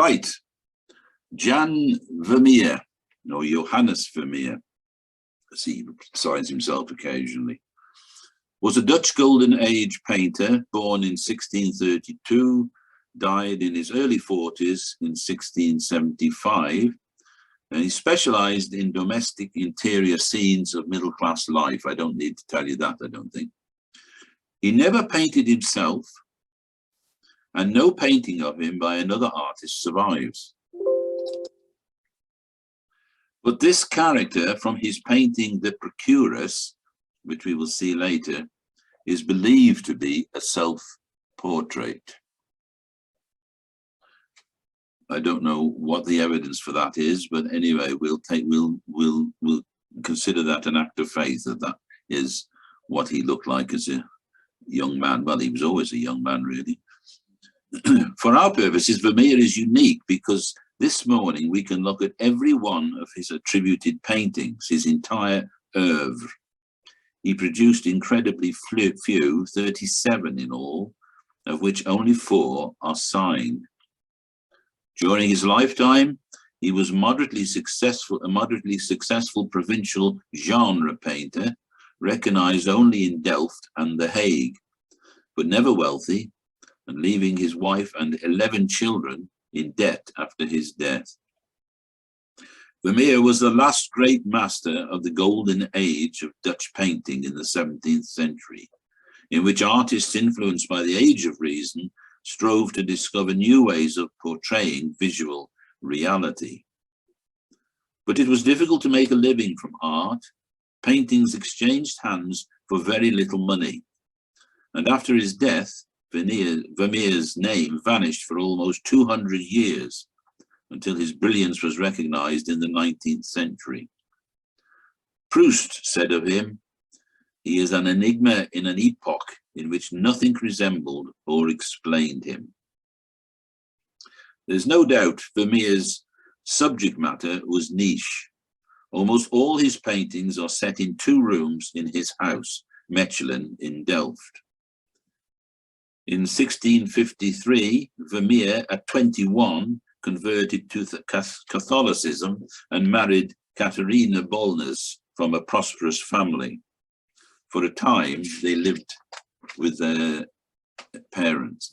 Right, Jan Vermeer, or Johannes Vermeer, as he signs himself occasionally, was a Dutch Golden Age painter born in 1632, died in his early 40s in 1675, and he specialized in domestic interior scenes of middle-class life. I don't need to tell you that, I don't think. He never painted himself, and no painting of him by another artist survives. But this character from his painting The Procuress, which we will see later, is believed to be a self-portrait. I don't know what the evidence for that is, but anyway, we'll consider that an act of faith, that is what he looked like as a young man. Well, he was always a young man, really. For our purposes, Vermeer is unique because this morning we can look at every one of his attributed paintings, his entire oeuvre. He produced incredibly few, 37 in all, of which only 4 are signed. During his lifetime, he was a moderately successful provincial genre painter, recognized only in Delft and The Hague, but never wealthy, and leaving his wife and 11 children in debt after his death. Vermeer was the last great master of the golden age of Dutch painting in the 17th century, in which artists influenced by the age of reason strove to discover new ways of portraying visual reality. But it was difficult to make a living from art. Paintings exchanged hands for very little money. And after his death, Vermeer's name vanished for almost 200 years until his brilliance was recognized in the 19th century. Proust said of him, "He is an enigma in an epoch in which nothing resembled or explained him." There's no doubt Vermeer's subject matter was niche. Almost all his paintings are set in 2 rooms in his house, Mechelen in Delft. In 1653, Vermeer, at 21, converted to Catholicism and married Catharina Bolnes from a prosperous family. For a time, they lived with their parents,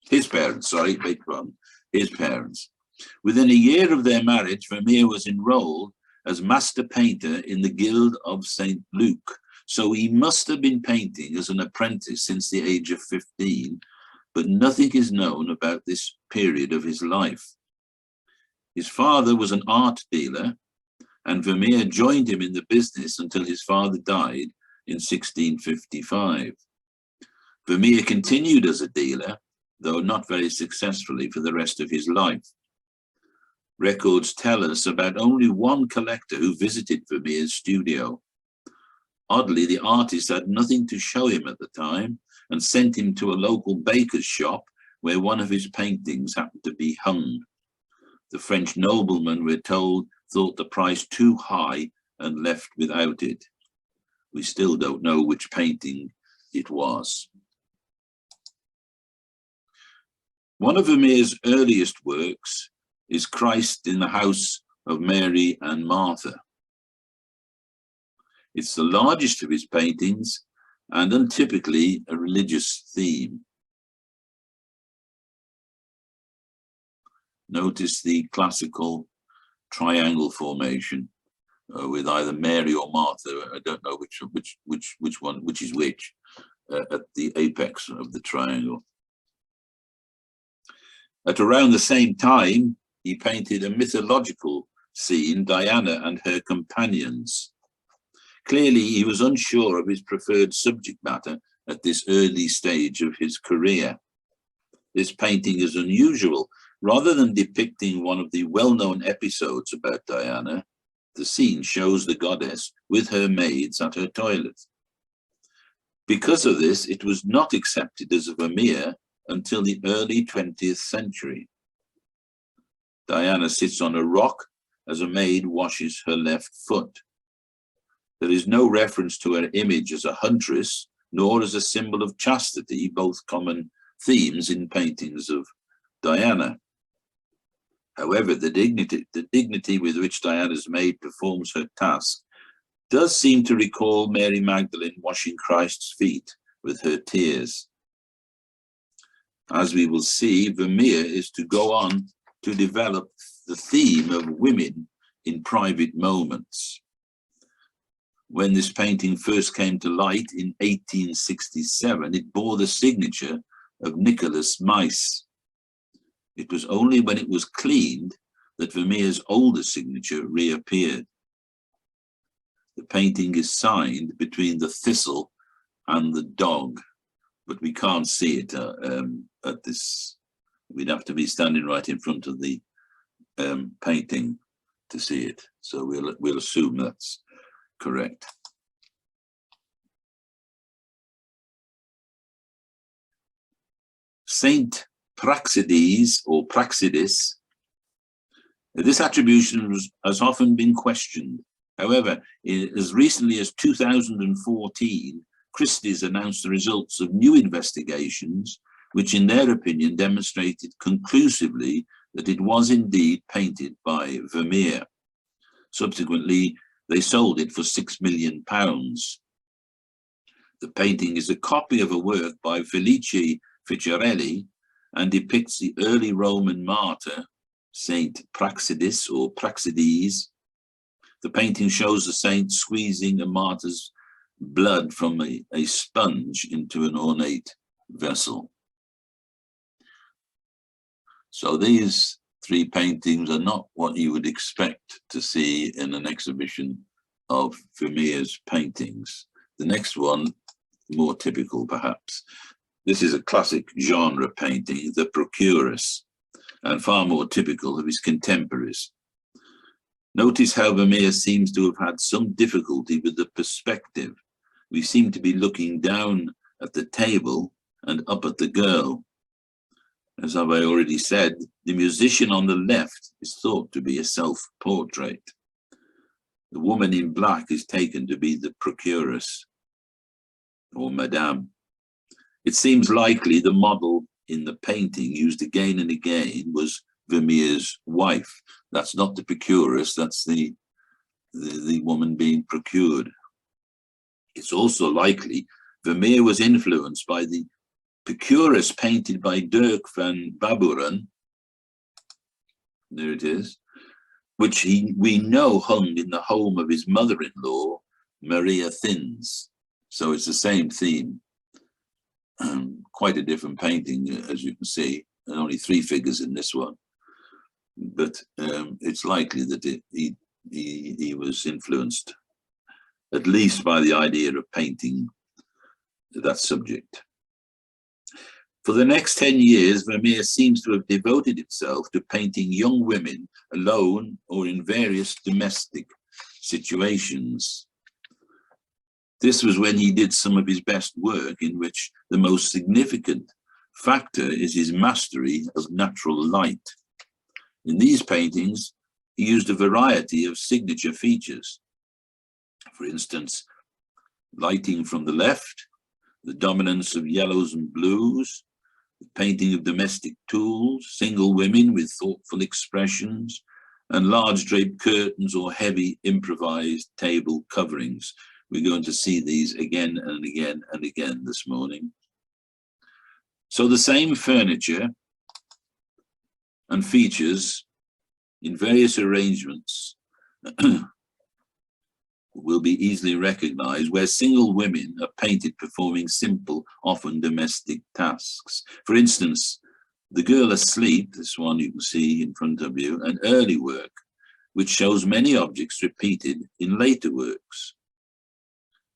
his parents. Within a year of their marriage, Vermeer was enrolled as master painter in the Guild of St. Luke. So he must have been painting as an apprentice since the age of 15, but nothing is known about this period of his life. His father was an art dealer, and Vermeer joined him in the business until his father died in 1655. Vermeer continued as a dealer, though not very successfully, for the rest of his life. Records tell us about only one collector who visited Vermeer's studio. Oddly, the artist had nothing to show him at the time and sent him to a local baker's shop where one of his paintings happened to be hung. The French nobleman, we're told, thought the price too high and left without it. We still don't know which painting it was. One of Vermeer's earliest works is Christ in the House of Mary and Martha. It's the largest of his paintings and untypically a religious theme. Notice the classical triangle formation with either Mary or Martha. I don't know which is which at the apex of the triangle. At around the same time, he painted a mythological scene, Diana and her companions. Clearly, he was unsure of his preferred subject matter at this early stage of his career. This painting is unusual. Rather than depicting one of the well-known episodes about Diana, the scene shows the goddess with her maids at her toilet. Because of this, it was not accepted as a Vermeer until the early 20th century. Diana sits on a rock as a maid washes her left foot. There is no reference to her image as a huntress, nor as a symbol of chastity, both common themes in paintings of Diana. However, the dignity with which Diana's maid performs her task does seem to recall Mary Magdalene washing Christ's feet with her tears. As we will see, Vermeer is to go on to develop the theme of women in private moments. When this painting first came to light in 1867, it bore the signature of Nicholas Mies. It was only when it was cleaned that Vermeer's older signature reappeared. The painting is signed between the thistle and the dog, but we can't see it at this. We'd have to be standing right in front of the painting to see it. So we'll assume that's correct. Saint Praxedes or Praxidis. This attribution has often been questioned. However, as recently as 2014, Christie's announced the results of new investigations, which in their opinion demonstrated conclusively that it was indeed painted by Vermeer. Subsequently, they sold it for £6 million. The painting is a copy of a work by Felice Ficciarelli and depicts the early Roman martyr, Saint Praxedis or Praxedes. The painting shows the saint squeezing a martyr's blood from a sponge into an ornate vessel. So these three paintings are not what you would expect to see in an exhibition of Vermeer's paintings. The next one, more typical perhaps. This is a classic genre painting, The Procuress, and far more typical of his contemporaries. Notice how Vermeer seems to have had some difficulty with the perspective. We seem to be looking down at the table and up at the girl. As I've already said, the musician on the left is thought to be a self-portrait. The woman in black is taken to be the procuress, or Madame. It seems likely the model in the painting used again and again was Vermeer's wife. That's not the procuress, that's the woman being procured. It's also likely Vermeer was influenced by the procuress painted by Dirk van Baburen. There it is, which we know hung in the home of his mother-in-law, Maria Thins. So it's the same theme. Quite a different painting, as you can see, and only three figures in this one. But it's likely that he was influenced, at least by the idea of painting that subject. For the next 10 years, Vermeer seems to have devoted himself to painting young women alone or in various domestic situations. This was when he did some of his best work, in which the most significant factor is his mastery of natural light. In these paintings, he used a variety of signature features. For instance, lighting from the left, the dominance of yellows and blues, the painting of domestic tools, single women with thoughtful expressions, and large draped curtains or heavy improvised table coverings. We're going to see these again and again and again this morning. So the same furniture and features in various arrangements will be easily recognized, where single women are painted performing simple, often domestic tasks. For instance, the girl asleep, this one you can see in front of you, and early work, which shows many objects repeated in later works.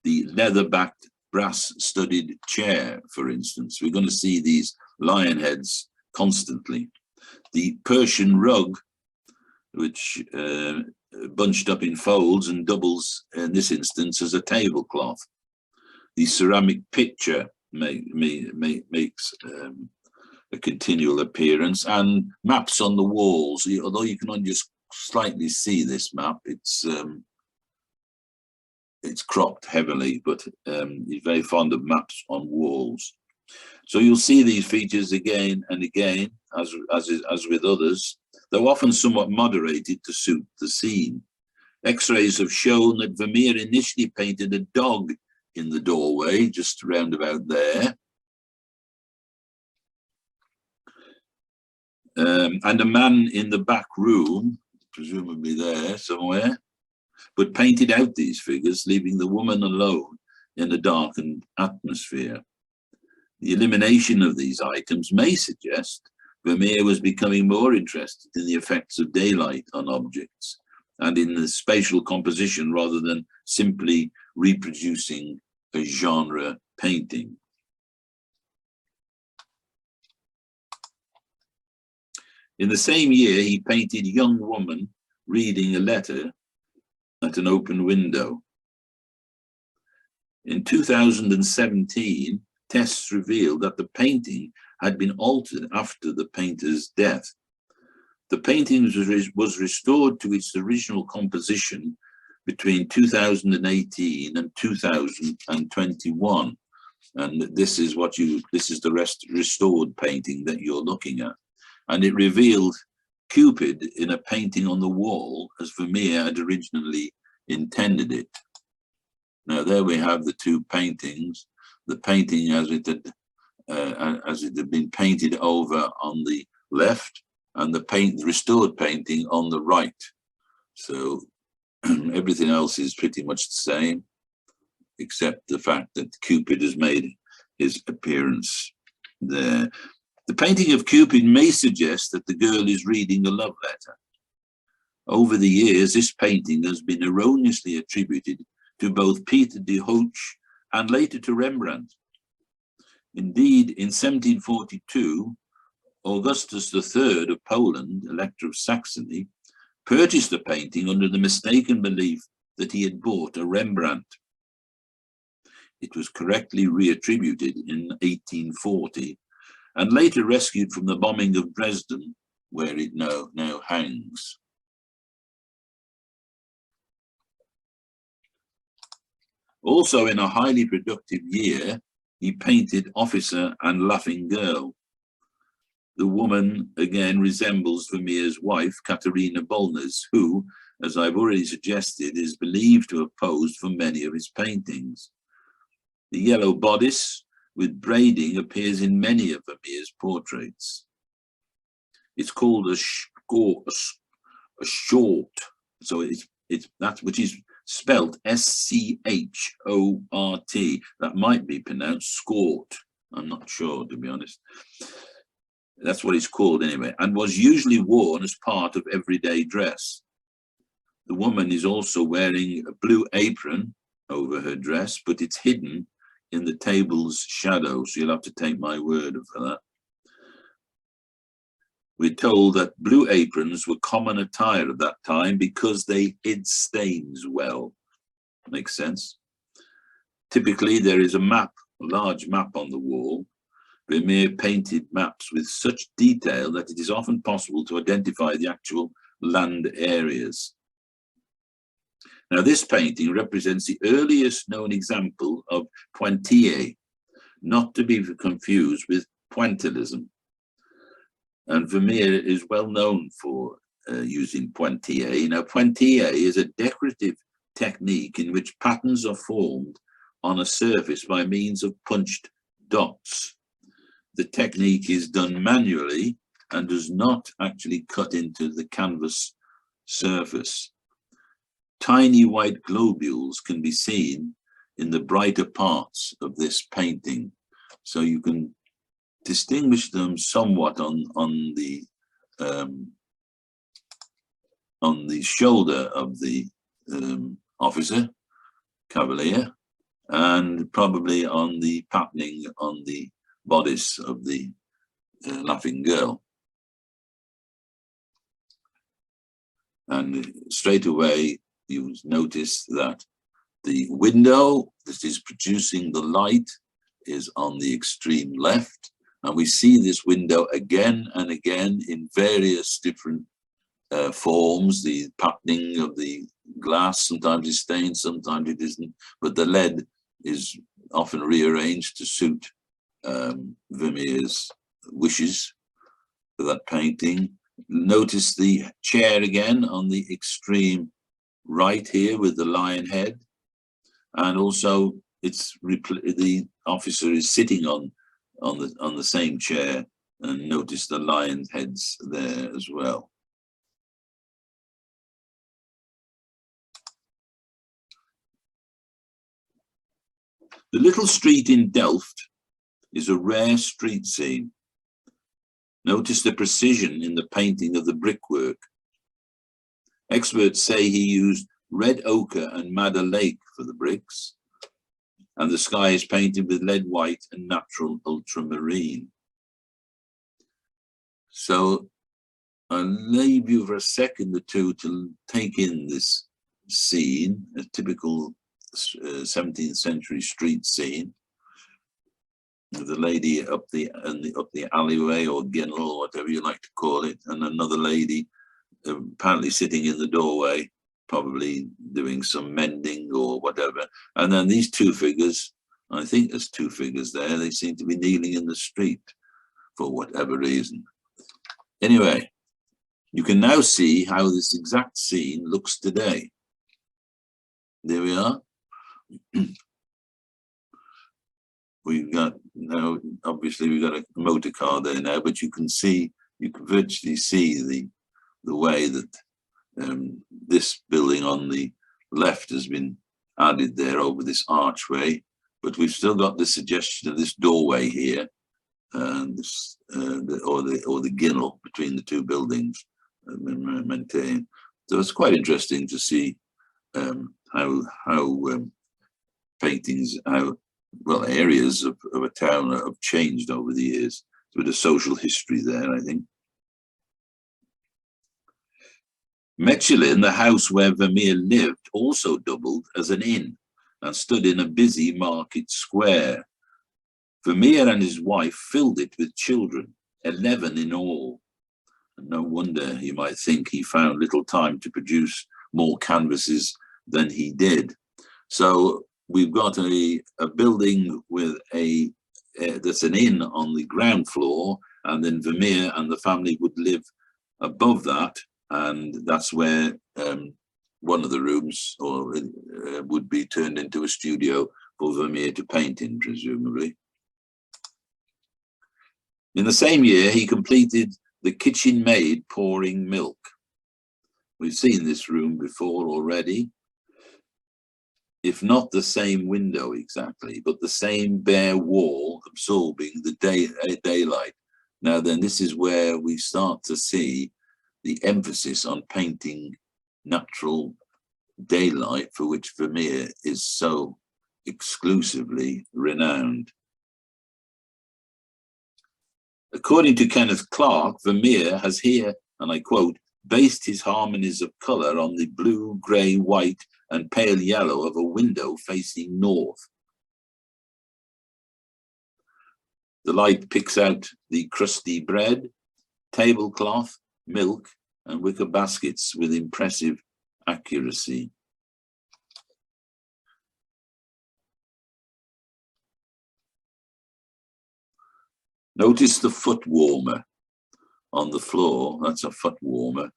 The leather-backed brass-studded chair, for instance. We're going to see these lion heads constantly. The Persian rug, which bunched up in folds and doubles, in this instance, as a tablecloth. The ceramic picture makes a continual appearance, and maps on the walls. Although you can only just slightly see this map, it's cropped heavily, but he's very fond of maps on walls. So you'll see these features again and again, as with others, though often somewhat moderated to suit the scene. X-rays have shown that Vermeer initially painted a dog in the doorway, just round about there, and a man in the back room, presumably there somewhere, but painted out these figures, leaving the woman alone in a darkened atmosphere. The elimination of these items may suggest Vermeer was becoming more interested in the effects of daylight on objects and in the spatial composition rather than simply reproducing a genre painting. In the same year, he painted a young woman reading a letter at an open window. In 2017, tests revealed that the painting had been altered after the painter's death. The painting was restored to its original composition between 2018 and 2021. And this is the restored painting that you're looking at. And it revealed Cupid in a painting on the wall as Vermeer had originally intended it. Now there we have the two paintings, the painting as it had been painted over on the left, and the restored painting on the right. So everything else is pretty much the same, except the fact that Cupid has made his appearance there. The painting of Cupid may suggest that the girl is reading a love letter. Over the years, this painting has been erroneously attributed to both Peter de Hoogh and later to Rembrandt. Indeed, in 1742, Augustus III of Poland, Elector of Saxony, purchased the painting under the mistaken belief that he had bought a Rembrandt. It was correctly reattributed in 1840 and later rescued from the bombing of Dresden, where it now hangs. Also in a highly productive year, he painted Officer and Laughing Girl. The woman again resembles Vermeer's wife, Katharina Bollners, who, as I've already suggested, is believed to have posed for many of his paintings. The yellow bodice with braiding appears in many of Vermeer's portraits. It's called a short, so it's that which is spelt S-C-H-O-R-T. That might be pronounced skort. I'm not sure, to be honest. That's what it's called anyway, and was usually worn as part of everyday dress. The woman is also wearing a blue apron over her dress, but it's hidden in the table's shadow, so you'll have to take my word for that. We're told that blue aprons were common attire at that time because they hid stains well. Makes sense. Typically, there is a map, a large map on the wall. Vermeer painted maps with such detail that it is often possible to identify the actual land areas. Now, this painting represents the earliest known example of pointillé, not to be confused with pointillism. And Vermeer is well known for using pointillé. Now, pointillé is a decorative technique in which patterns are formed on a surface by means of punched dots. The technique is done manually and does not actually cut into the canvas surface. Tiny white globules can be seen in the brighter parts of this painting, so you can distinguish them somewhat on the shoulder of the officer, cavalier, and probably on the patterning on the bodice of the Laughing Girl. And straight away, you notice that the window that is producing the light is on the extreme left. And we see this window again and again in various different forms. The patterning of the glass, sometimes is stained, sometimes it isn't, but the lead is often rearranged to suit Vermeer's wishes for that painting. Notice the chair again on the extreme right here with the lion head, and also the officer is sitting on the same chair, and notice the lion heads there as well. The little street in Delft is a rare street scene. Notice the precision in the painting of the brickwork. Experts say he used red ochre and madder lake for the bricks, and the sky is painted with lead white and natural ultramarine. So I'll leave you for a second or two to take in this scene, a typical 17th century street scene, with the lady up the alleyway or ginnel or whatever you like to call it, and another lady apparently sitting in the doorway, probably doing some mending or whatever. And then these two figures, I think there's two figures there, they seem to be kneeling in the street for whatever reason. Anyway, you can now see how this exact scene looks today. There we are. We've got now, obviously we've got a motor car there now, but you can virtually see the way that this building on the left has been added there over this archway, but we've still got the suggestion of this doorway here, and this, or the ginnel between the two buildings maintained. So it's quite interesting to see how paintings, areas of a town have changed over the years. There's a bit of social history there, I think. Mechelin, the house where Vermeer lived, also doubled as an inn and stood in a busy market square. Vermeer and his wife filled it with children, 11 in all. And no wonder you might think he found little time to produce more canvases than he did. So we've got a building with that's an inn on the ground floor, and then Vermeer and the family would live above that, and that's where one of the rooms would be turned into a studio for Vermeer to paint in, presumably. In the same year, he completed the kitchen maid pouring milk. We've seen this room before already. If not the same window exactly, but the same bare wall absorbing the daylight. Now then, this is where we start to see the emphasis on painting natural daylight, for which Vermeer is so exclusively renowned. According to Kenneth Clark, Vermeer has here, and I quote, based his harmonies of colour on the blue, grey, white, and pale yellow of a window facing north. The light picks out the crusty bread, tablecloth, milk, and wicker baskets with impressive accuracy. Notice the foot warmer on the floor. That's a foot warmer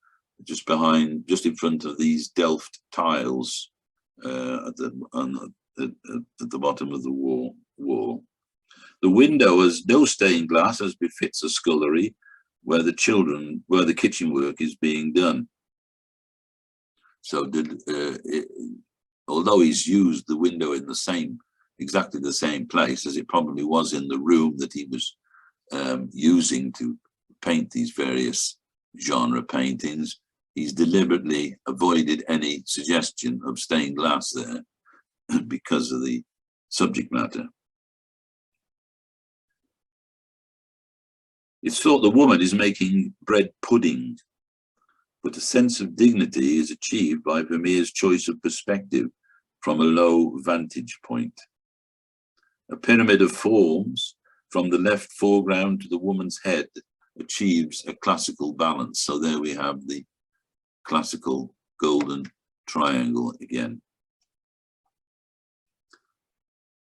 just in front of these Delft tiles at the bottom of the wall. The window has no stained glass, as befits a scullery where the kitchen work is being done. So although he's used the window in exactly the same place as it probably was in the room that he was using to paint these various genre paintings, he's deliberately avoided any suggestion of stained glass there because of the subject matter. It's thought the woman is making bread pudding, but a sense of dignity is achieved by Vermeer's choice of perspective from a low vantage point. A pyramid of forms from the left foreground to the woman's head achieves a classical balance. So there we have the classical golden triangle again.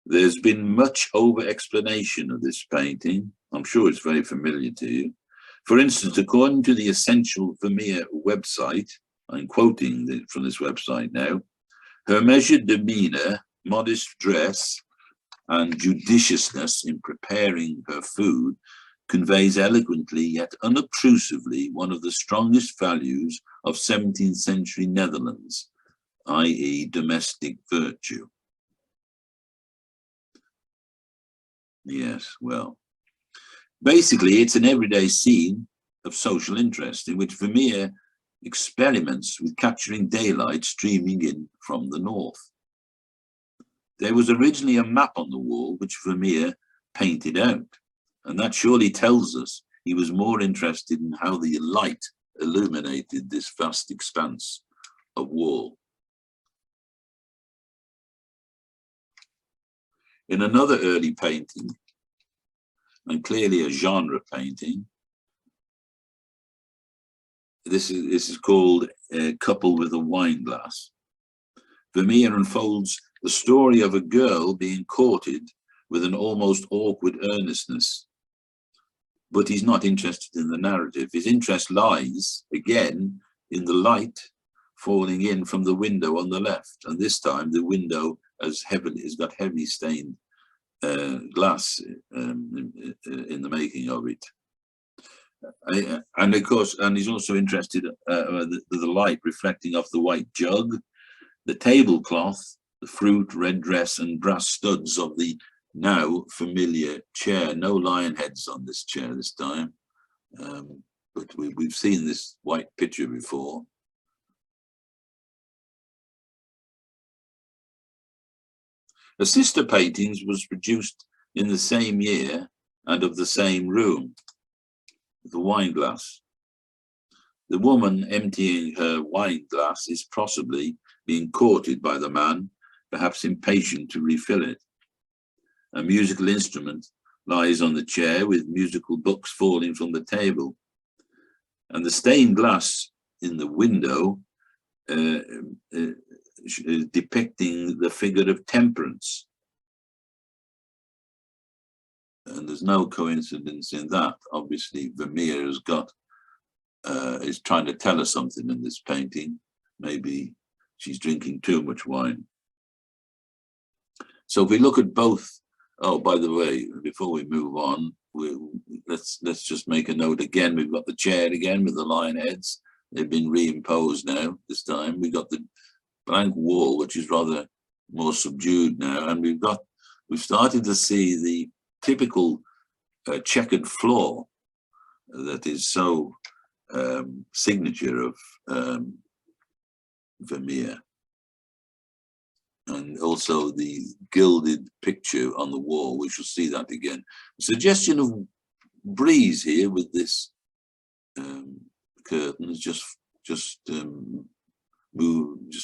There's been much over-explanation of this painting. I'm sure it's very familiar to you. For instance, according to the Essential Vermeer website, I'm quoting from this website now, her measured demeanor, modest dress, and judiciousness in preparing her food conveys eloquently yet unobtrusively one of the strongest values of 17th century Netherlands, i.e. domestic virtue. Yes, well, basically it's an everyday scene of social interest in which Vermeer experiments with capturing daylight streaming in from the north. There was originally a map on the wall which Vermeer painted out, and that surely tells us he was more interested in how the light illuminated this vast expanse of wall. In another early painting, and clearly a genre painting, this is called A Couple with a Wine Glass. Vermeer unfolds the story of a girl being courted with an almost awkward earnestness. But he's not interested in the narrative. His interest lies, again, in the light falling in from the window on the left. And this time the window has got heavy stained glass in the making of it. And of course, and he's also interested in the light reflecting off the white jug, the tablecloth, the fruit, red dress, and brass studs of the now familiar chair. No lion heads on this chair this time, but we've seen this white picture before. A sister paintings was produced in the same year and of the same room, the wine glass. The woman emptying her wine glass is possibly being courted by the man, perhaps impatient to refill it. A musical instrument lies on the chair with musical books falling from the table. And the stained glass in the window is depicting the figure of temperance. And there's no coincidence in that. Obviously, Vermeer has got, is trying to tell us something in this painting. Maybe she's drinking too much wine. So if we look at both, oh, by the way, before we move on, let's just make a note again. We've got the chair again with the lion heads. They've been reimposed now. This time we've got the blank wall, which is rather more subdued now, and we've started to see the typical checkered floor that is so signature of Vermeer. And also the gilded picture on the wall, we shall see that again. A suggestion of breeze here with this curtains just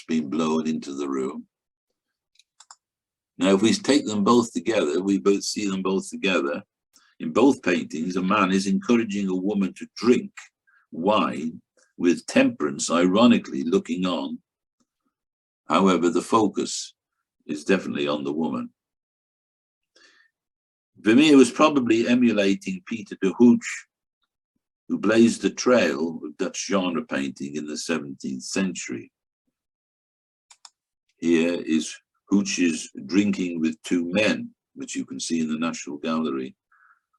being blown into the room. Now, if we take them both together, we both see them both together. In both paintings, a man is encouraging a woman to drink wine with temperance, ironically looking on. However, the focus is definitely on the woman. Vermeer was probably emulating Peter de Hooch, who blazed the trail of Dutch genre painting in the 17th century. Here is Hooch's drinking with two men, which you can see in the National Gallery.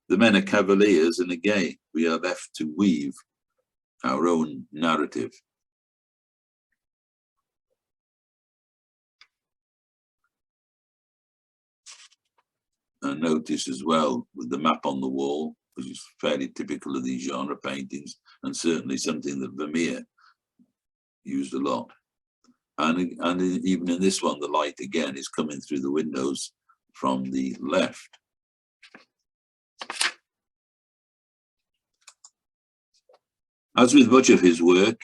The men are cavaliers, and again, we are left to weave our own narrative. And notice as well with the map on the wall, which is fairly typical of these genre paintings, and certainly something that Vermeer used a lot. And even in this one, the light again is coming through the windows from the left. As with much of his work,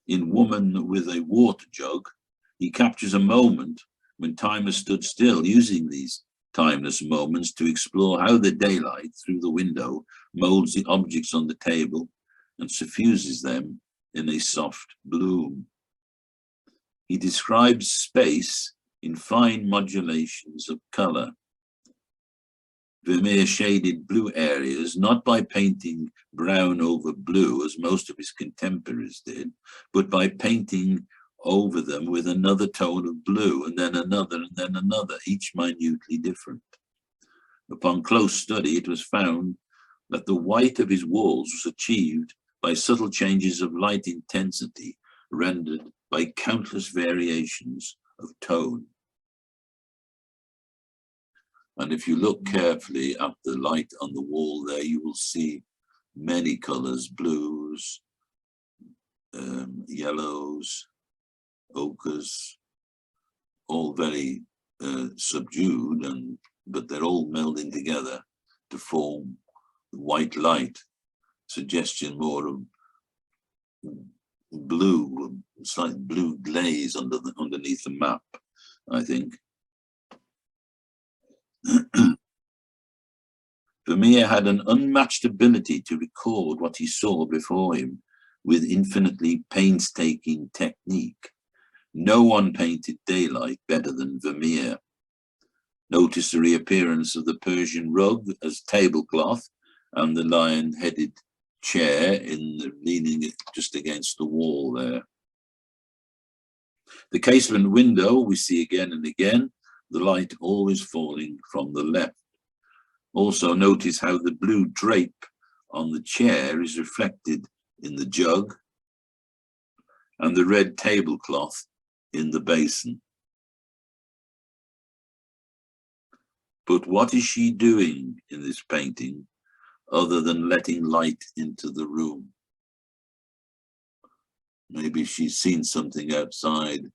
in Woman with a Water Jug, he captures a moment when time has stood still, using these timeless moments to explore how the daylight through the window molds the objects on the table and suffuses them in a soft bloom. He describes space in fine modulations of color, Vermeer shaded blue areas not by painting brown over blue, as most of his contemporaries did, but by painting over them with another tone of blue, and then another, each minutely different. Upon close study, it was found that the white of his walls was achieved by subtle changes of light intensity rendered by countless variations of tone. And if you look carefully at the light on the wall there, you will see many colors: blues, yellows, ochres, all very subdued, but they're all melding together to form white light, suggestion more of blue, slight blue glaze underneath the map, I think. Vermeer had an unmatched ability to record what he saw before him with infinitely painstaking technique. No one painted daylight better than Vermeer. Notice the reappearance of the Persian rug as tablecloth and the lion-headed chair leaning just against the wall there. The casement window we see again and again, the light always falling from the left. Also notice how the blue drape on the chair is reflected in the jug and the red tablecloth in the basin. But what is she doing in this painting other than letting light into the room? Maybe she's seen something outside,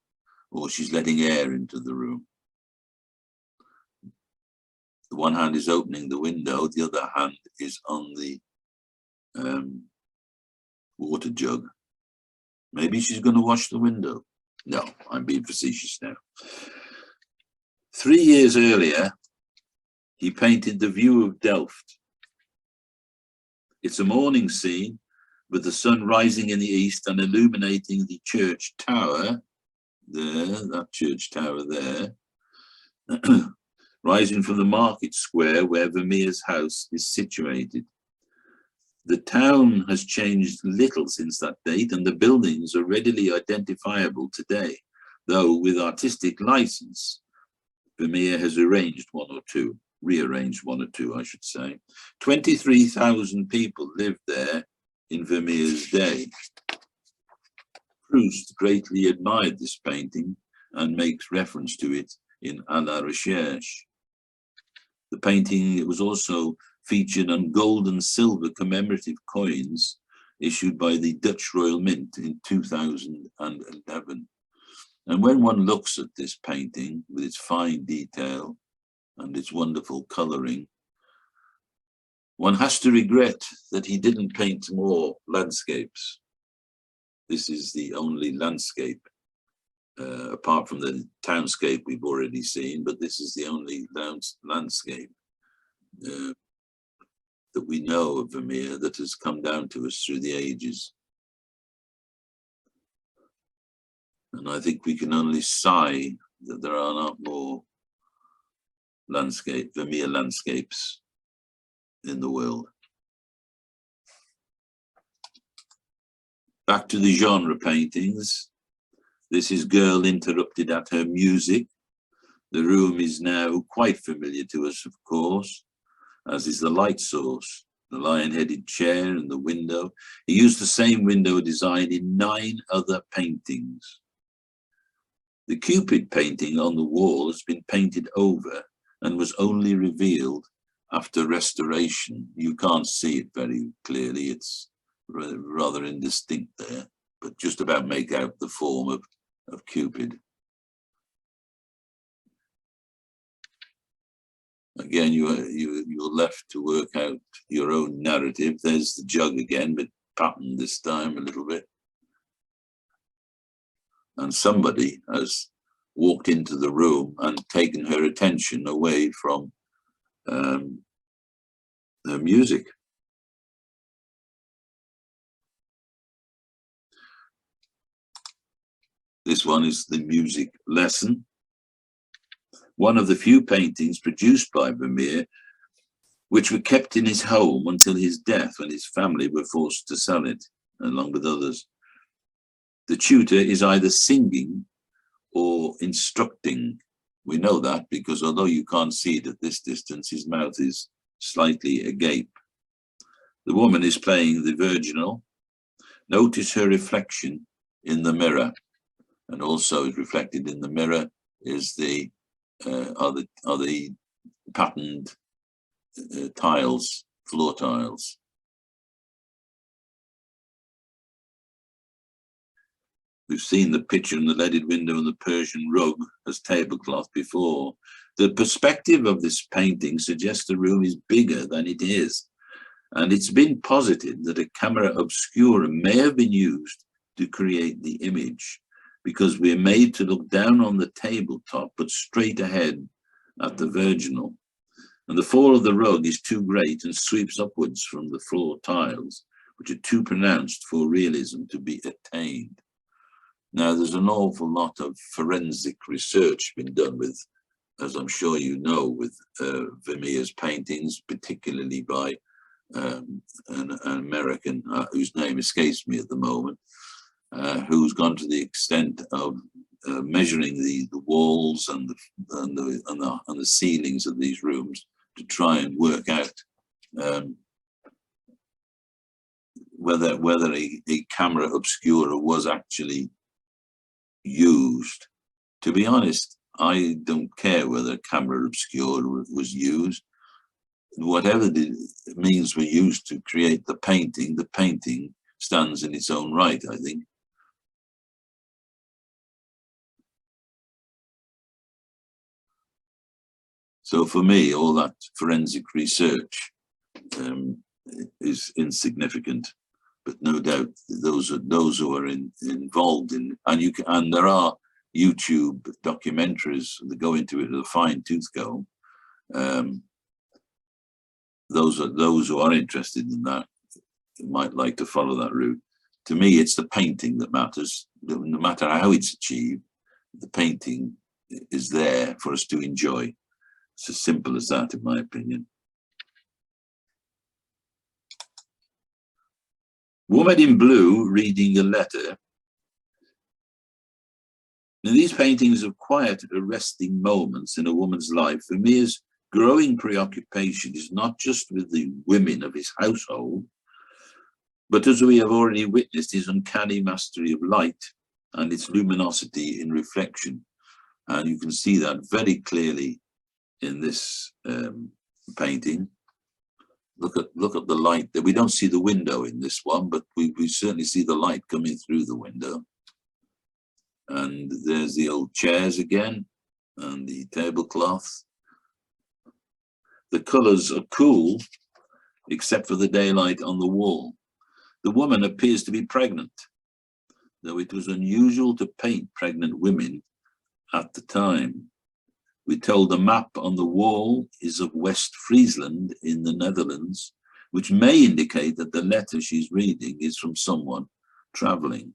or she's letting air into the room. The one hand is opening the window, the other hand is on the water jug. Maybe she's going to wash the window. No, I'm being facetious now. 3 years earlier, he painted the view of Delft. It's a morning scene with the sun rising in the east and illuminating the church tower there, that church tower there, rising from the market square where Vermeer's house is situated. The town has changed little since that date, and the buildings are readily identifiable today, though with artistic license, Vermeer has rearranged one or two, I should say. 23,000 people lived there in Vermeer's day. Proust greatly admired this painting and makes reference to it in À la Recherche. The painting was also featured on gold and silver commemorative coins issued by the Dutch Royal Mint in 2011. And when one looks at this painting with its fine detail and its wonderful colouring, one has to regret that he didn't paint more landscapes. This is the only landscape, apart from the townscape we've already seen, but this is the only landscape that we know of Vermeer that has come down to us through the ages. And I think we can only sigh that there are not more Vermeer landscapes in the world. Back to the genre paintings. This is Girl Interrupted at Her Music. The room is now quite familiar to us, of course, as is the light source, the lion-headed chair and the window. He used the same window design in 9 other paintings. The Cupid painting on the wall has been painted over and was only revealed after restoration. You can't see it very clearly, it's rather indistinct there, but just about make out the form of Cupid. Again, you're left to work out your own narrative. There's the jug again, but patterned this time a little bit. And somebody has walked into the room and taken her attention away from her music. This one is the music lesson. One of the few paintings produced by Vermeer which were kept in his home until his death, when his family were forced to sell it, along with others. The tutor is either singing or instructing. We know that because although you can't see it at this distance, his mouth is slightly agape. The woman is playing the virginal. Notice her reflection in the mirror, and also reflected in the mirror is the are the patterned tiles, floor tiles. We've seen the picture in the leaded window and the Persian rug as tablecloth before. The perspective of this painting suggests the room is bigger than it is, and it's been posited that a camera obscura may have been used to create the image, because we're made to look down on the tabletop but straight ahead at the virginal, and the fall of the rug is too great and sweeps upwards from the floor tiles, which are too pronounced for realism to be attained. Now, there's an awful lot of forensic research been done with, as I'm sure you know, with Vermeer's paintings, particularly by an American whose name escapes me at the moment, who's gone to the extent of measuring the walls and the ceilings of these rooms to try and work out whether a camera obscura was actually used. To be honest, I don't care whether camera obscura was used. Whatever the means were used to create the painting stands in its own right, I think. So for me, all that forensic research is insignificant. But no doubt those who are involved in, and there are YouTube documentaries that go into it with a fine tooth comb. Those who are interested in that might like to follow that route. To me, it's the painting that matters. No matter how it's achieved, the painting is there for us to enjoy. It's as simple as that, in my opinion. Woman in blue reading a letter. Now, these paintings of quiet, arresting moments in a woman's life, Vermeer's growing preoccupation is not just with the women of his household, but as we have already witnessed, his uncanny mastery of light and its luminosity in reflection. And you can see that very clearly in this painting. Look at the light. We don't see the window in this one, but we certainly see the light coming through the window. And there's the old chairs again, and the tablecloth. The colours are cool, except for the daylight on the wall. The woman appears to be pregnant, though it was unusual to paint pregnant women at the time. We're told the map on the wall is of West Friesland in the Netherlands, which may indicate that the letter she's reading is from someone travelling.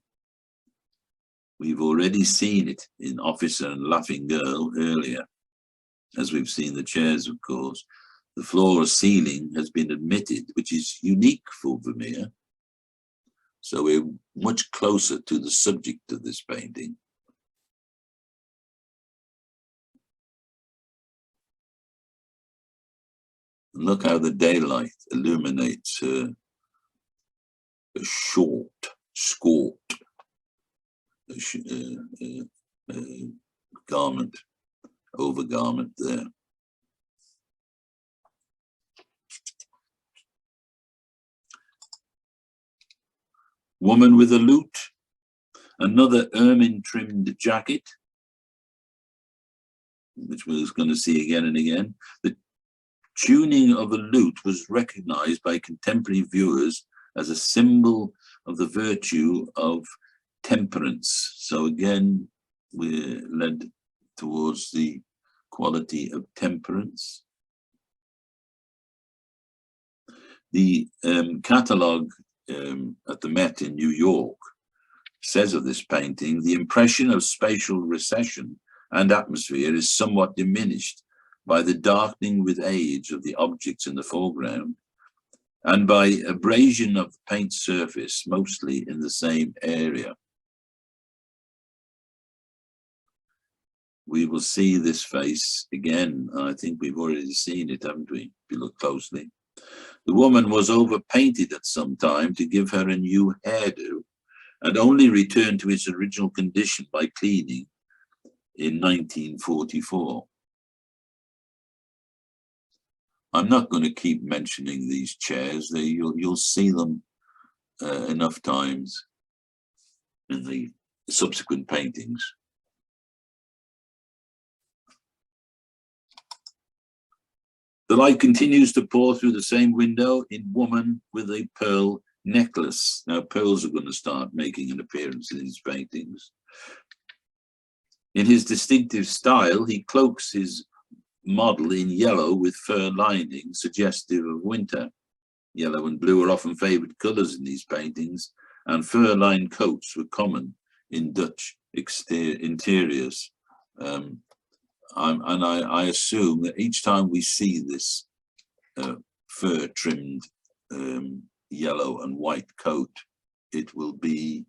We've already seen it in Officer and Laughing Girl earlier, as we've seen the chairs, of course. The floor ceiling has been omitted, which is unique for Vermeer. So we're much closer to the subject of this painting. Look how the daylight illuminates a short skirt, garment, overgarment there. Woman with a lute, another ermine-trimmed jacket, which we're going to see again and again. The tuning of a lute was recognized by contemporary viewers as a symbol of the virtue of temperance. So again, we're led towards the quality of temperance. The catalogue at the Met in New York says of this painting, the impression of spatial recession and atmosphere is somewhat diminished by the darkening with age of the objects in the foreground, and by abrasion of the paint surface, mostly in the same area. We will see this face again. I think we've already seen it, haven't we, if you look closely. The woman was overpainted at some time to give her a new hairdo, and only returned to its original condition by cleaning in 1944. I'm not going to keep mentioning these chairs. You'll see them enough times in the subsequent paintings. The light continues to pour through the same window in woman with a pearl necklace. Now, pearls are going to start making an appearance in these paintings. In his distinctive style, he cloaks his model in yellow with fur lining, suggestive of winter. Yellow and blue are often favoured colours in these paintings, and fur-lined coats were common in Dutch interiors. I assume that each time we see this fur-trimmed yellow and white coat, it will be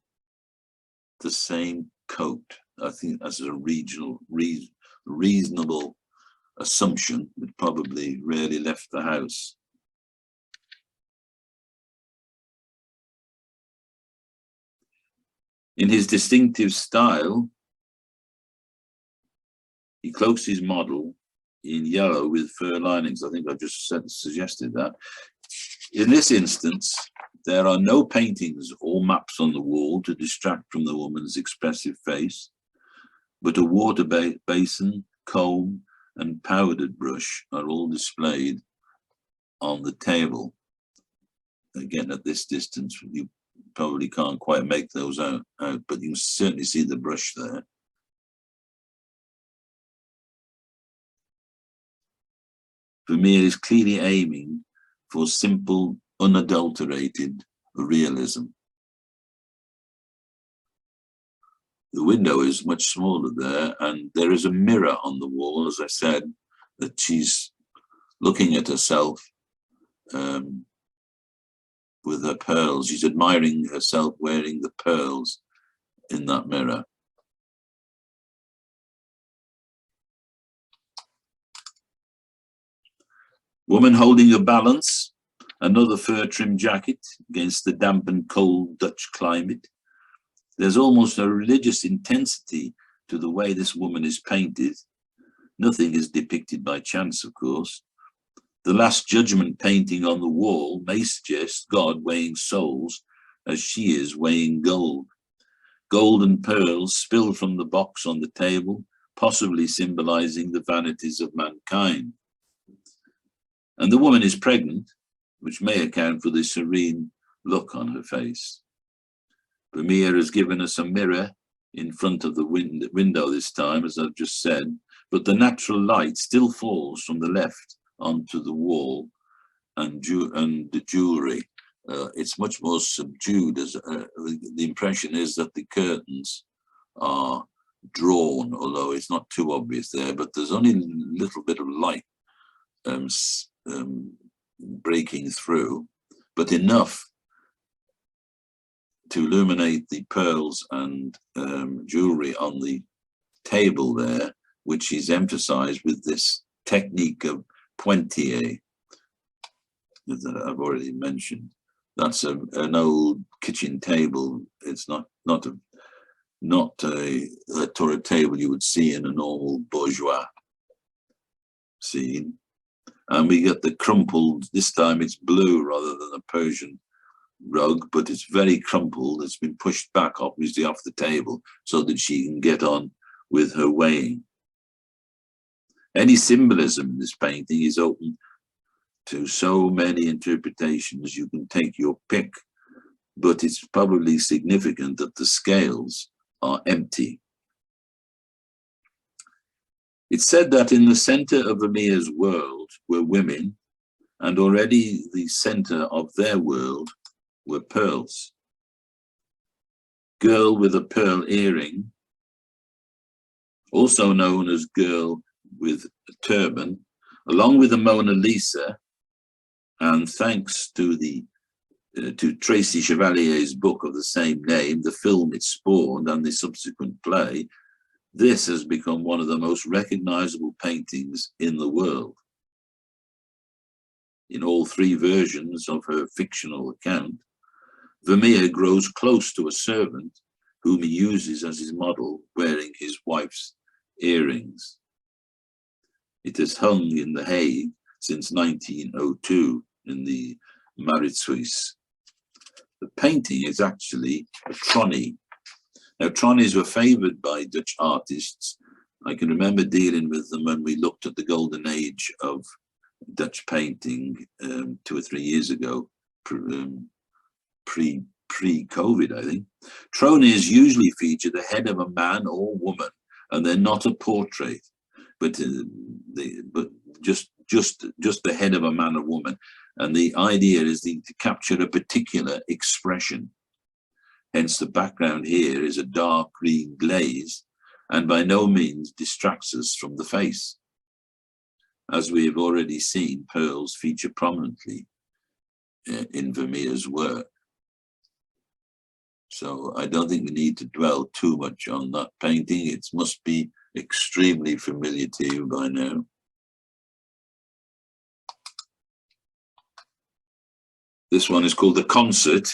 the same coat. I think that's a reasonable assumption. It probably rarely left the house. In his distinctive style, he cloaks his model in yellow with fur linings. I think I just suggested that. In this instance, there are no paintings or maps on the wall to distract from the woman's expressive face, but a water basin, comb, and powdered brush are all displayed on the table. Again, at this distance, you probably can't quite make those out, but you can certainly see the brush there. Vermeer is clearly aiming for simple, unadulterated realism. The window is much smaller there, and there is a mirror on the wall, as I said, that she's looking at herself with her pearls. She's admiring herself wearing the pearls in that mirror. Woman holding a balance, another fur-trimmed jacket against the damp and cold Dutch climate. There's almost a religious intensity to the way this woman is painted. Nothing is depicted by chance, of course. The Last Judgment painting on the wall may suggest God weighing souls as she is weighing gold. Gold and pearls spilled from the box on the table, possibly symbolizing the vanities of mankind. And the woman is pregnant, which may account for the serene look on her face. Vermeer has given us a mirror in front of the window this time, as I've just said, but the natural light still falls from the left onto the wall and the jewellery. It's much more subdued. As the impression is that the curtains are drawn, although it's not too obvious there, but there's only a little bit of light breaking through, but enough to illuminate the pearls and jewelry on the table there, which is emphasized with this technique of pointillé that I've already mentioned. That's an old kitchen table. It's not a turret table you would see in a normal bourgeois scene. And we get the crumpled, this time it's blue rather than a Persian rug, but it's very crumpled. It's been pushed back, obviously, off the table so that she can get on with her weighing. Any symbolism in this painting is open to so many interpretations. You can take your pick, but it's probably significant that the scales are empty. It's said that in the center of Vermeer's world were women, and already the center of their world were pearls. Girl with a pearl earring, also known as girl with a turban, Along with the Mona Lisa, and thanks to to Tracy Chevalier's book of the same name, the film it spawned, and the subsequent play, this has become one of the most recognizable paintings in the world. In all three versions of her fictional account, Vermeer grows close to a servant whom he uses as his model, wearing his wife's earrings. It has hung in The Hague since 1902 in the Mauritshuis. The painting is actually a tronie. Now, tronies were favoured by Dutch artists. I can remember dealing with them when we looked at the golden age of Dutch painting 2 or 3 years ago, pre-COVID, I think. Tronies usually feature the head of a man or woman, and they're not a portrait, but just the head of a man or woman. And the idea is to capture a particular expression. Hence, the background here is a dark green glaze, and by no means distracts us from the face. As we have already seen, pearls feature prominently in Vermeer's work. So I don't think we need to dwell too much on that painting. It must be extremely familiar to you by now. This one is called The Concert,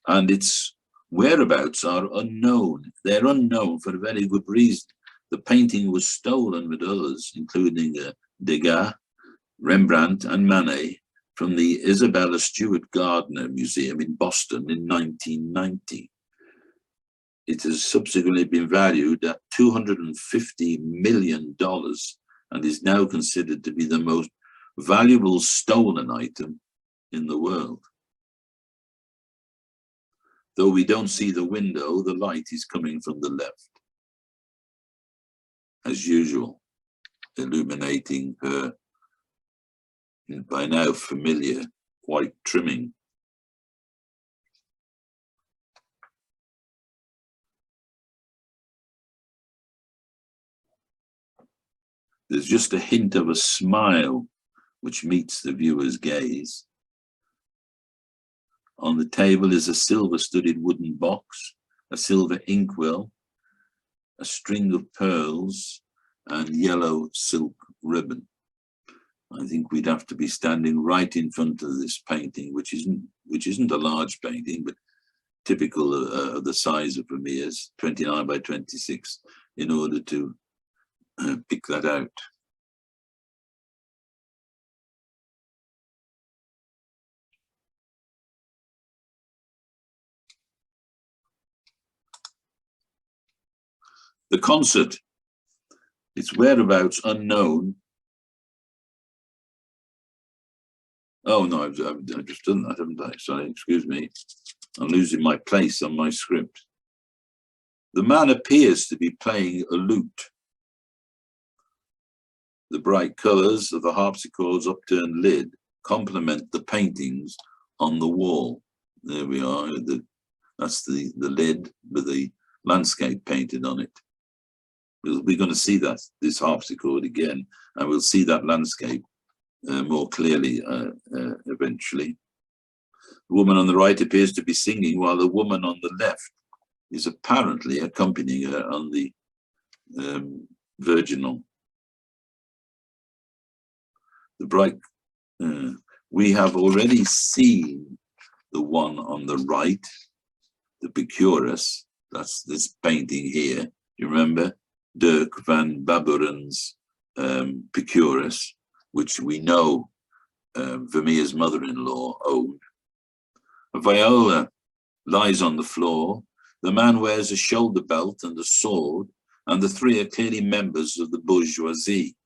and its whereabouts are unknown. They're unknown for a very good reason. The painting was stolen with others, including Degas, Rembrandt, and Manet, from the Isabella Stewart Gardner Museum in Boston in 1990. It has subsequently been valued at $250 million and is now considered to be the most valuable stolen item in the world. Though we don't see the window, the light is coming from the left, as usual, illuminating her by now familiar white trimming. There's just a hint of a smile which meets the viewer's gaze. On the table is a silver-studded wooden box, a silver inkwell, a string of pearls, and yellow silk ribbon. I think we'd have to be standing right in front of this painting, which isn't a large painting, but typical of the size of Vermeer's, 29 by 26, in order to pick that out. The Concert, its whereabouts unknown. Oh no, I've just done that, haven't I? Sorry, excuse me. I'm losing my place on my script. The man appears to be playing a lute. The bright colours of the harpsichord's upturned lid complement the paintings on the wall. There we are. That's the lid with the landscape painted on it. We're going to see this harpsichord again, and we'll see that landscape more clearly eventually. The woman on the right appears to be singing, while the woman on the left is apparently accompanying her on the virginal. The bright, we have already seen the one on the right, the Picurus. That's this painting here. You remember Dirk van Baburen's Picurus, which we know Vermeer's mother-in-law owned. A viola lies on the floor. The man wears a shoulder belt and a sword, and the three are clearly members of the bourgeoisie.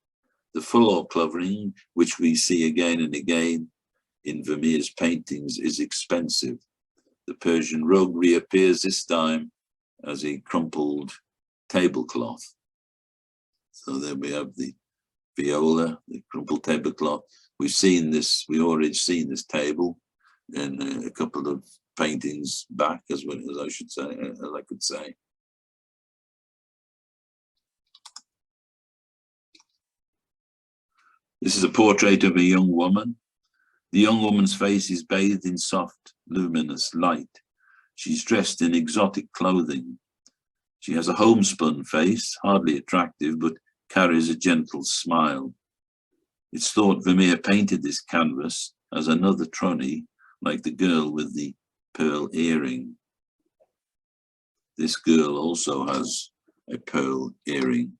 The floor covering, which we see again and again in Vermeer's paintings, is expensive. The Persian rug reappears this time as a crumpled tablecloth. So there we have the viola, the crumpled tablecloth. We've seen this, we already seen this table in a couple of paintings back, as well as I could say. This is a portrait of a young woman. The young woman's face is bathed in soft, luminous light. She's dressed in exotic clothing. She has a homespun face, hardly attractive, but carries a gentle smile. It's thought Vermeer painted this canvas as another trolley, like the girl with the pearl earring. This girl also has a pearl earring.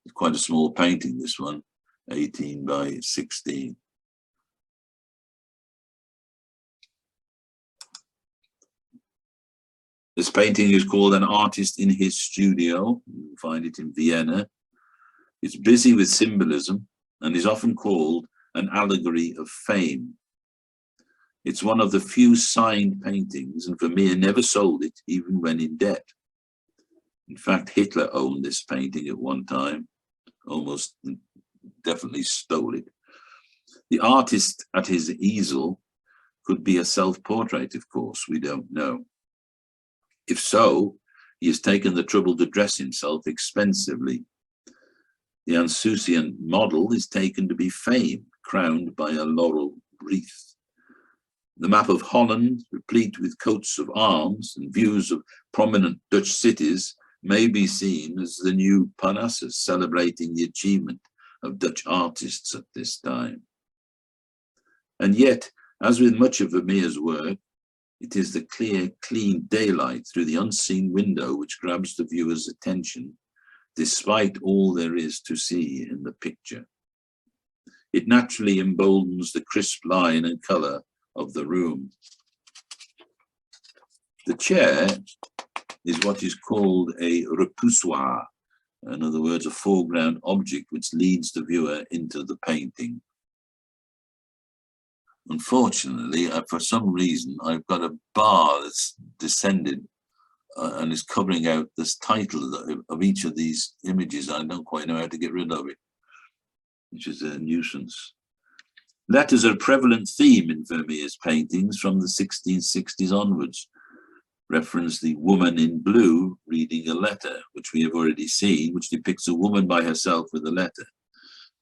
It's quite a small painting, this one, 18 by 16. This painting is called An Artist in His Studio. You can find it in Vienna. It's busy with symbolism and is often called an allegory of fame. It's one of the few signed paintings, and Vermeer never sold it, even when in debt. In fact, Hitler owned this painting at one time, almost definitely stole it. The artist at his easel could be a self-portrait, of course, we don't know. If so, he has taken the trouble to dress himself expensively. The insouciant model is taken to be fame, crowned by a laurel wreath. The map of Holland, replete with coats of arms and views of prominent Dutch cities, may be seen as the new Parnassus, celebrating the achievement of Dutch artists at this time. And yet, as with much of Vermeer's work, it is the clear, clean daylight through the unseen window which grabs the viewer's attention, despite all there is to see in the picture. It naturally emboldens the crisp line and colour of the room. The chair is what is called a repoussoir, in other words, a foreground object which leads the viewer into the painting. Unfortunately, for some reason, I've got a bar that's descended and is covering out this title of each of these images. I don't quite know how to get rid of it, which is a nuisance. Letters are a prevalent theme in Vermeer's paintings from the 1660s onwards. Reference the woman in blue reading a letter, which we have already seen, which depicts a woman by herself with a letter.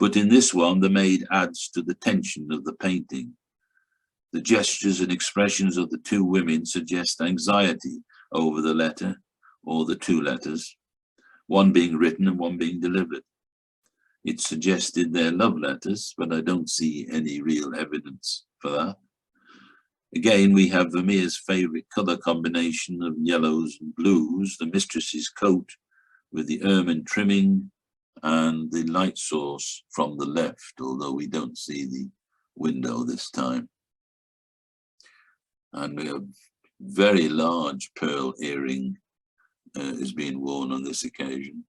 But in this one, the maid adds to the tension of the painting. The gestures and expressions of the two women suggest anxiety over the letter, or the two letters, one being written and one being delivered. It suggested their love letters, but I don't see any real evidence for that. Again, we have Vermeer's favorite color combination of yellows and blues, the mistress's coat with the ermine trimming and the light source from the left, although we don't see the window this time. And we have very large pearl earring is being worn on this occasion.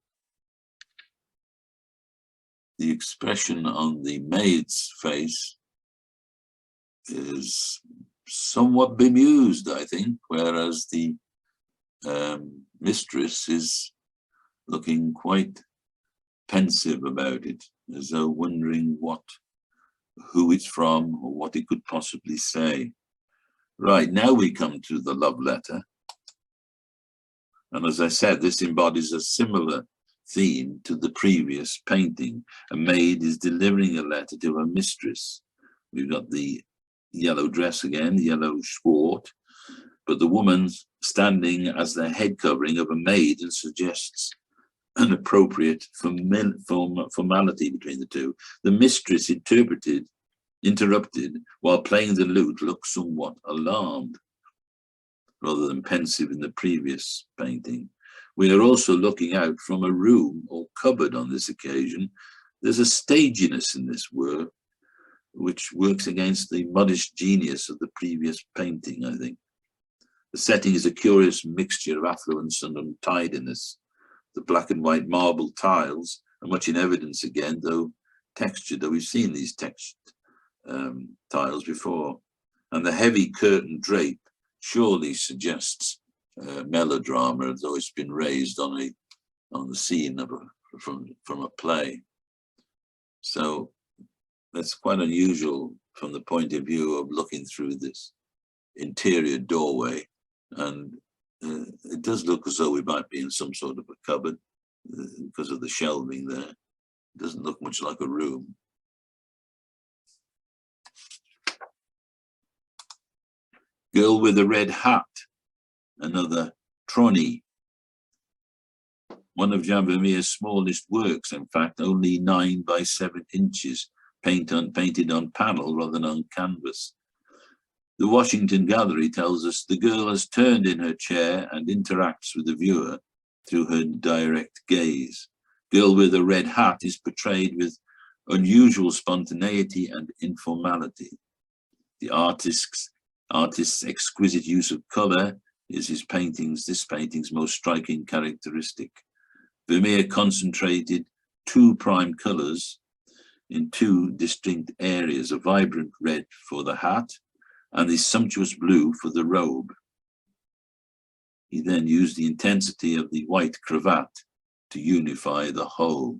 The expression on the maid's face is somewhat bemused, I think, whereas the mistress is looking quite pensive about it, as though wondering who it's from or what it could possibly say. Right, now we come to the love letter. And as I said, this embodies a similar theme to the previous painting. A maid is delivering a letter to her mistress. We've got the yellow dress again, the yellow swart, but the woman standing as the head covering of a maid and suggests an appropriate formality between the two. The mistress interrupted while playing the lute, looks somewhat alarmed rather than pensive in the previous painting. We are also looking out from a room or cupboard on this occasion. There's a staginess in this work which works against the modest genius of the previous painting, I think. The setting is a curious mixture of affluence and untidiness. The black and white marble tiles are much in evidence again, though textured, though we've seen these textured tiles before. And the heavy curtain drape surely suggests melodrama, though it's been raised on the scene of from a play. So that's quite unusual from the point of view of looking through this interior doorway, and it does look as though we might be in some sort of a cupboard. because of the shelving there. It doesn't look much like a room. Girl with a red hat, another Trony. One of Jan Vermeer's smallest works, in fact, only 9 by 7 inches, painted on panel rather than on canvas. The Washington Gallery tells us the girl has turned in her chair and interacts with the viewer through her direct gaze. Girl with a red hat is portrayed with unusual spontaneity and informality. The artist's exquisite use of colour is this painting's most striking characteristic. Vermeer concentrated 2 prime colours in 2 distinct areas, a vibrant red for the hat and the sumptuous blue for the robe. He then used the intensity of the white cravat to unify the whole.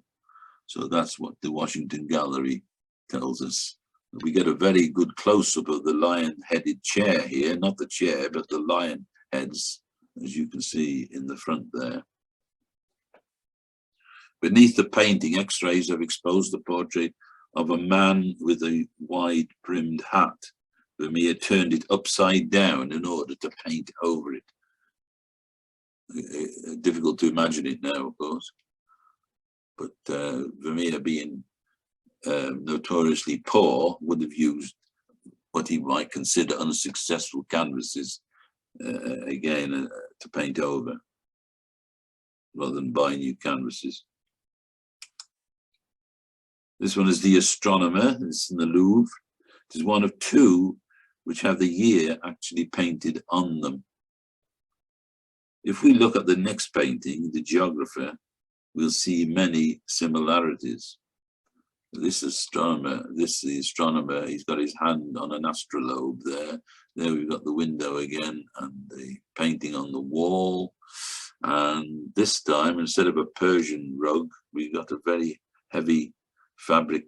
So that's what the Washington Gallery tells us. We get a very good close-up of the lion-headed chair here, not the chair, but the lion heads, as you can see in the front there. Beneath the painting, X-rays have exposed the portrait of a man with a wide-brimmed hat. Vermeer turned it upside down in order to paint over it. Difficult to imagine it now, of course. But Vermeer, being notoriously poor, would have used what he might consider unsuccessful canvases again to paint over, rather than buy new canvases. This one is The Astronomer. It's in the Louvre. It is one of 2 which have the year actually painted on them. If we look at the next painting, The Geographer, we'll see many similarities. This is the astronomer, he's got his hand on an astrolabe there. There we've got the window again and the painting on the wall. And this time, instead of a Persian rug, we've got a very heavy fabric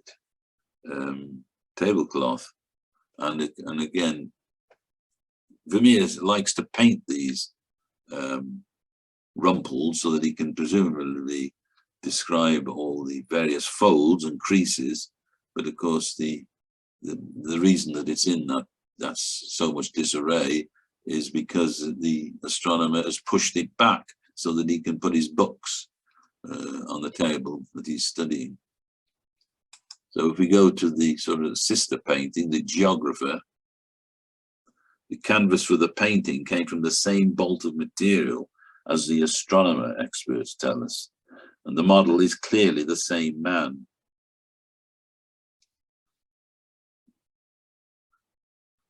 tablecloth. And again, Vermeer likes to paint these rumples so that he can presumably describe all the various folds and creases, but of course the reason that it's in that's so much disarray is because the astronomer has pushed it back so that he can put his books on the table that he's studying. So if we go to the sort of sister painting, The Geographer, the canvas for the painting came from the same bolt of material as the astronomer, experts tell us, and the model is clearly the same man.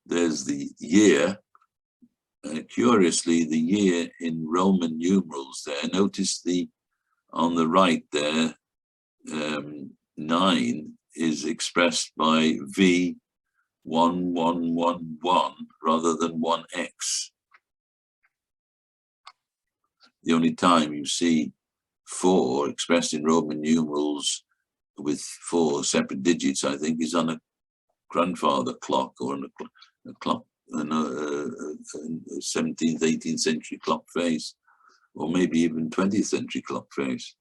There's the year. Curiously, the year in Roman numerals there. Notice on the right there, 9 is expressed by V1111 rather than 1X. The only time you see 4 expressed in Roman numerals with 4 separate digits, I think, is on a grandfather clock or on a clock, a 17th, 18th century clock face, or maybe even 20th century clock face.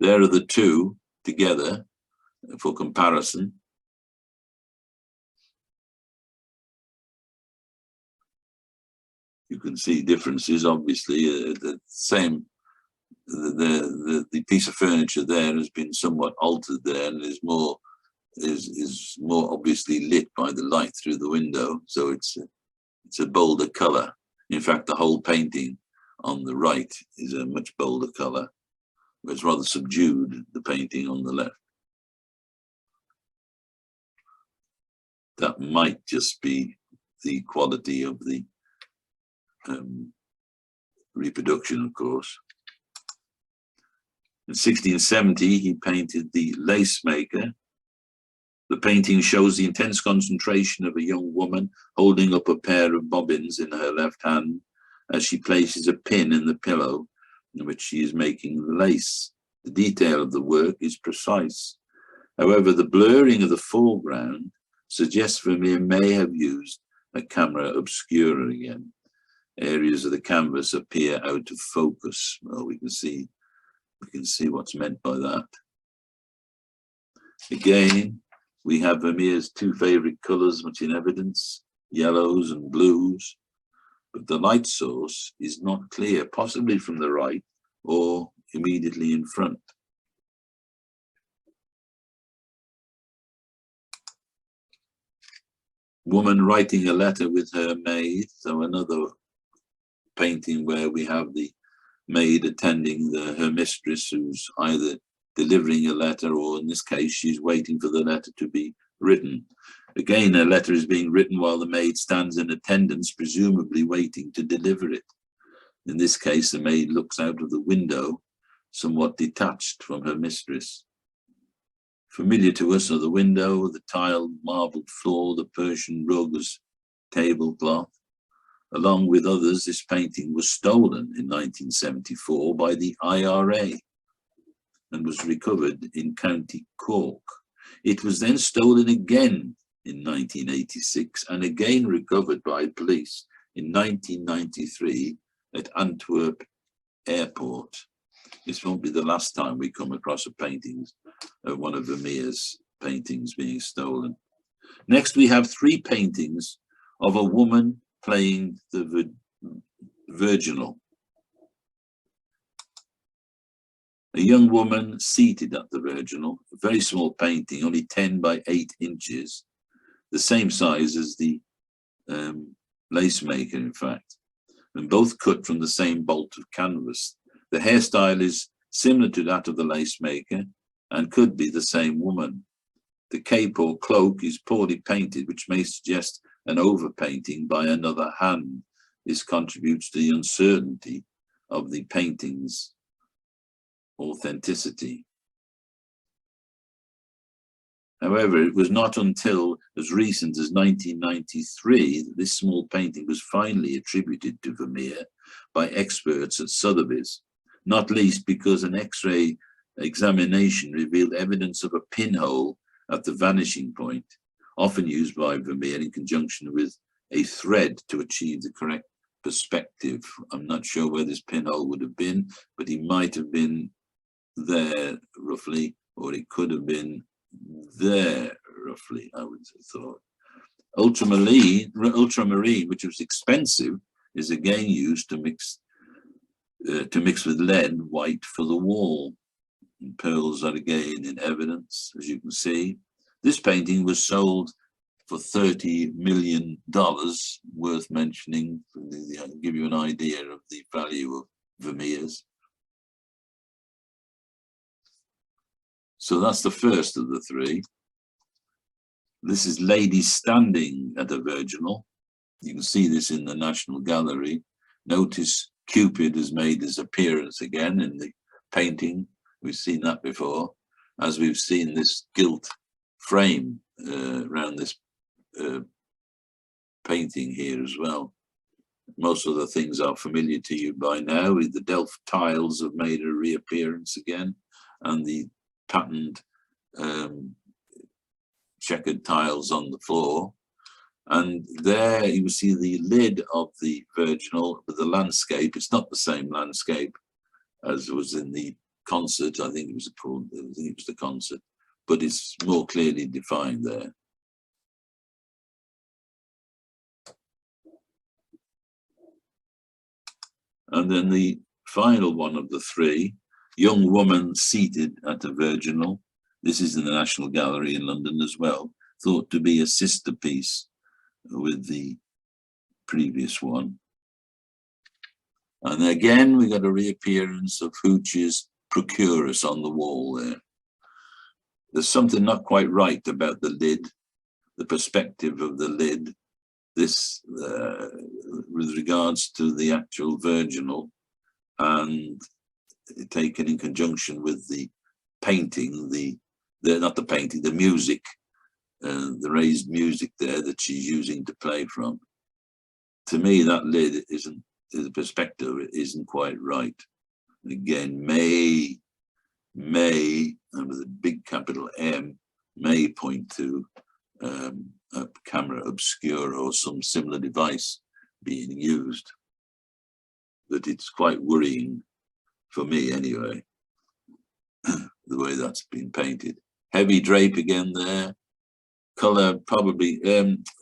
There are the 2 together for comparison. You can see differences, obviously. The same, the piece of furniture there has been somewhat altered there and is more obviously lit by the light through the window, so it's a bolder color. In fact, the whole painting on the right is a much bolder color. It's rather subdued, the painting on the left. That might just be the quality of the reproduction, of course. In 1670, he painted The Lace Maker. The painting shows the intense concentration of a young woman holding up a pair of bobbins in her left hand as she places a pin in the pillow in which she is making the lace. The detail of the work is precise. However, the blurring of the foreground suggests Vermeer may have used a camera obscura again. areas of the canvas appear out of focus. Well, we can see what's meant by that. Again, we have Vermeer's two favorite colors much in evidence, yellows and blues, but the light source is not clear, possibly from the right or immediately in front. Woman writing a letter with her maid, so another painting where we have the maid attending her mistress, who's either delivering a letter or in this case she's waiting for the letter to be written. Again, a letter is being written while the maid stands in attendance, presumably waiting to deliver it. In this case, the maid looks out of the window, somewhat detached from her mistress. Familiar to us are the window, the tiled marbled floor, the Persian rug as tablecloth. Along with others, this painting was stolen in 1974 by the IRA and was recovered in County Cork. It was then stolen again in 1986 and again recovered by police in 1993 at Antwerp Airport. This won't be the last time we come across a painting of one of Vermeer's paintings being stolen. Next, we have three paintings of a woman playing the virginal. A young woman seated at the virginal, a very small painting, only 10 by 8 inches, the same size as the lace maker, in fact, and both cut from the same bolt of canvas. The hairstyle is similar to that of the lace maker and could be the same woman. The cape or cloak is poorly painted, which may suggest an overpainting by another hand. This contributes to the uncertainty of the painting's authenticity. However, it was not until as recent as 1993 that this small painting was finally attributed to Vermeer by experts at Sotheby's, not least because an X-ray examination revealed evidence of a pinhole at the vanishing point, often used by Vermeer in conjunction with a thread to achieve the correct perspective. I'm not sure where this pinhole would have been, but he might have been there roughly, or it could have been there roughly, I would have thought. Ultramarine, which was expensive, is again used to mix with lead white for the wall. And pearls are again in evidence, as you can see. This painting was sold for $30 million, worth mentioning, to give you an idea of the value of Vermeer's. So that's the first of the three. This is Lady Standing at a Virginal. You can see this in the National Gallery. Notice Cupid has made his appearance again in the painting. We've seen that before, as we've seen this gilt frame around this painting here as well. Most of the things are familiar to you by now. The Delft tiles have made a reappearance again, and the patterned checkered tiles on the floor. And there you see the lid of the virginal with the landscape. It's not the same landscape as was in the concert. I think it was the concert, but it's more clearly defined there. And then the final one of the three, young woman seated at a virginal. This is in the National Gallery in London as well, thought to be a sister piece with the previous one. And again, we got a reappearance of Hooch's Procurus on the wall there. There's something not quite right about the lid, the perspective of the lid. This, with regards to the actual virginal, and taken in conjunction with the painting, the music, the raised music there that she's using to play from. To me, that lid isn't, the perspective isn't quite right. And again, may, and with a big capital M, may point to a camera obscura or some similar device being used. that it's quite worrying, for me anyway, the way that's been painted. Heavy drape again there. Colour probably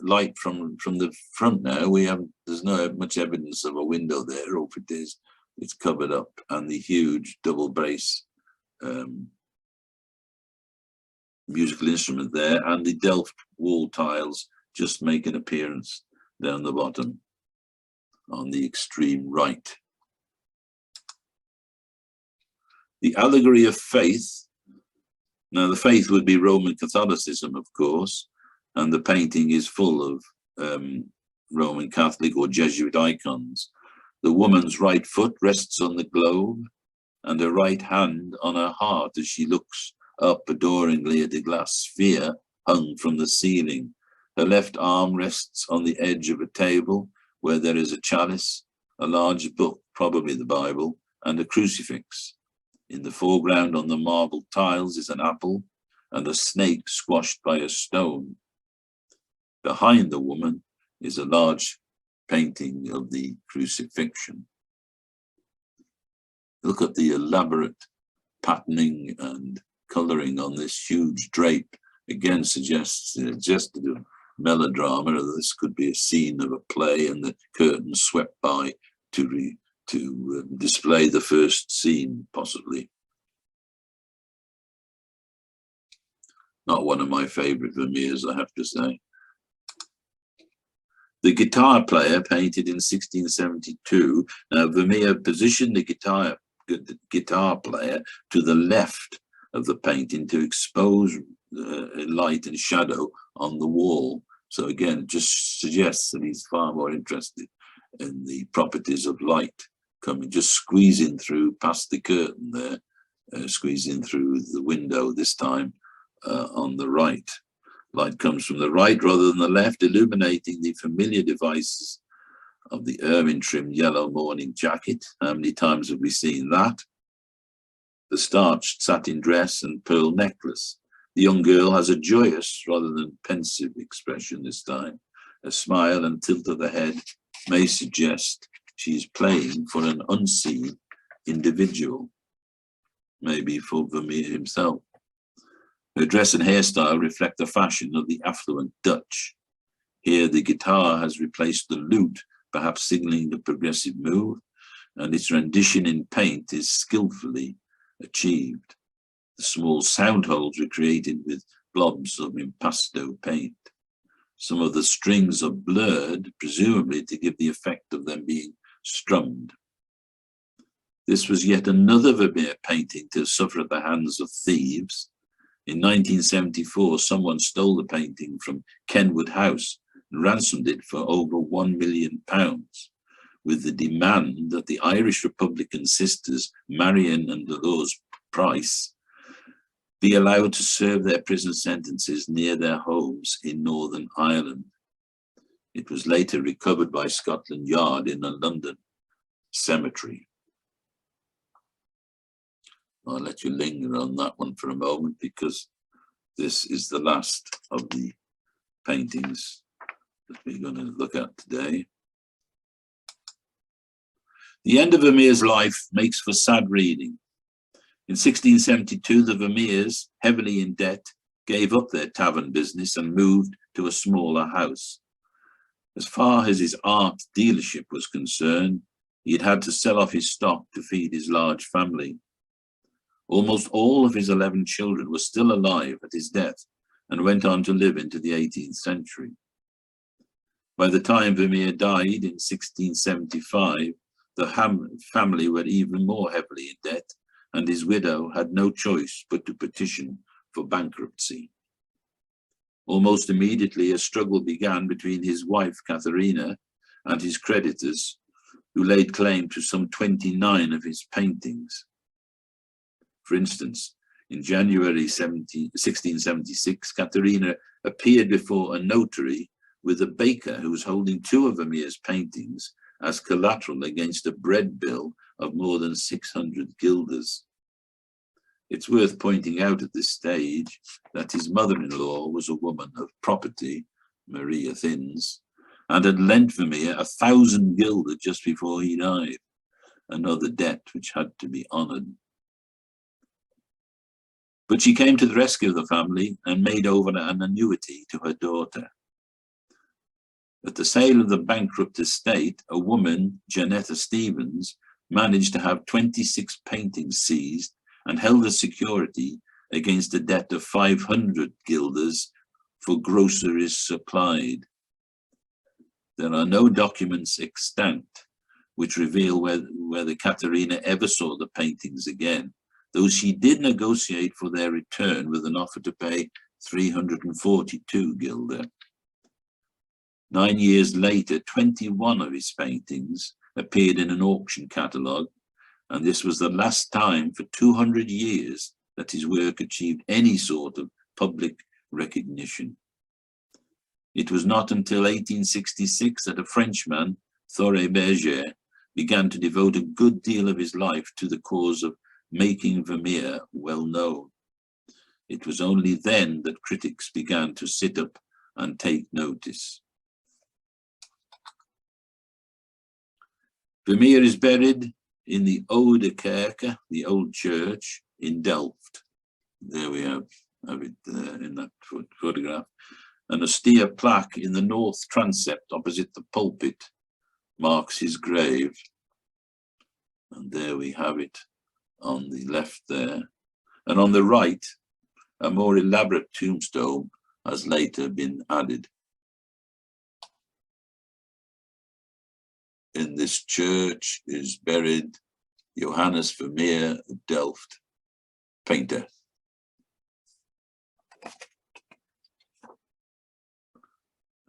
light from the front now. There's no much evidence of a window there, or if it is, it's covered up, and the huge double bass musical instrument there, and the Delft wall tiles just make an appearance down the bottom on the extreme right. The allegory of faith. Now, the faith would be Roman Catholicism, of course, and the painting is full of Roman Catholic or Jesuit icons. The woman's right foot rests on the globe and her right hand on her heart as she looks up adoringly at a glass sphere hung from the ceiling. Her left arm rests on the edge of a table where there is a chalice, a large book, probably the Bible, and a crucifix. In the foreground on the marble tiles is an apple and a snake squashed by a stone. Behind the woman is a large painting of the crucifixion. Look at the elaborate patterning and colouring on this huge drape. Again, suggests just a melodrama, or this could be a scene of a play and the curtain swept by to display the first scene, possibly. Not one of my favourite Vermeers, I have to say. The guitar player, painted in 1672. Now, Vermeer positioned the guitar player to the left of the painting to expose light and shadow on the wall. So again, it just suggests that he's far more interested in the properties of light coming, just squeezing through past the curtain there, squeezing through the window this time on the right. Light comes from the right rather than the left, illuminating the familiar devices of the ermine-trimmed yellow morning jacket. How many times have we seen that? The starched satin dress and pearl necklace. The young girl has a joyous rather than pensive expression this time. A smile and tilt of the head may suggest she's playing for an unseen individual, maybe for Vermeer himself. Her dress and hairstyle reflect the fashion of the affluent Dutch. Here the guitar has replaced the lute, perhaps signaling a progressive move, and its rendition in paint is skillfully achieved. The small sound holes were created with blobs of impasto paint. Some of the strings are blurred, presumably to give the effect of them being strummed. This was yet another Vermeer painting to suffer at the hands of thieves. In 1974, someone stole the painting from Kenwood House and ransomed it for over £1 million, with the demand that the Irish Republican sisters, Marion and Dolores Price, be allowed to serve their prison sentences near their homes in Northern Ireland. It was later recovered by Scotland Yard in a London cemetery. I'll let you linger on that one for a moment, because this is the last of the paintings that we're going to look at today. The end of Vermeer's life makes for sad reading. In 1672, the Vermeers, heavily in debt, gave up their tavern business and moved to a smaller house. As far as his art dealership was concerned, he'd had to sell off his stock to feed his large family. Almost all of his 11 children were still alive at his death and went on to live into the 18th century. By the time Vermeer died in 1675, the family were even more heavily in debt, and his widow had no choice but to petition for bankruptcy. Almost immediately, a struggle began between his wife, Katharina, and his creditors, who laid claim to some 29 of his paintings. For instance, in January 1676, Katharina appeared before a notary with a baker who was holding 2 of Vermeer's paintings as collateral against a bread bill of more than 600 guilders. It's worth pointing out at this stage that his mother-in-law was a woman of property, Maria Thins, and had lent Vermeer 1,000 guilder just before he died. another debt which had to be honoured. But she came to the rescue of the family and made over an annuity to her daughter. At the sale of the bankrupt estate, a woman, Janetta Stevens, managed to have 26 paintings seized and held as security against a debt of 500 guilders for groceries supplied. There are no documents extant which reveal whether Katharina ever saw the paintings again, though she did negotiate for their return with an offer to pay 342 guilder. 9 years later, 21 of his paintings appeared in an auction catalogue, and this was the last time for 200 years that his work achieved any sort of public recognition. It was not until 1866 that a Frenchman, Thoré Berger, began to devote a good deal of his life to the cause of making Vermeer well known. It was only then that critics began to sit up and take notice. Vermeer is buried in the Oude Kerke, the old church, in Delft. There we have it in that photograph. An austere plaque in the north transept opposite the pulpit marks his grave. And there we have it on the left there. And on the right, a more elaborate tombstone has later been added. In this church is buried Johannes Vermeer of Delft, painter.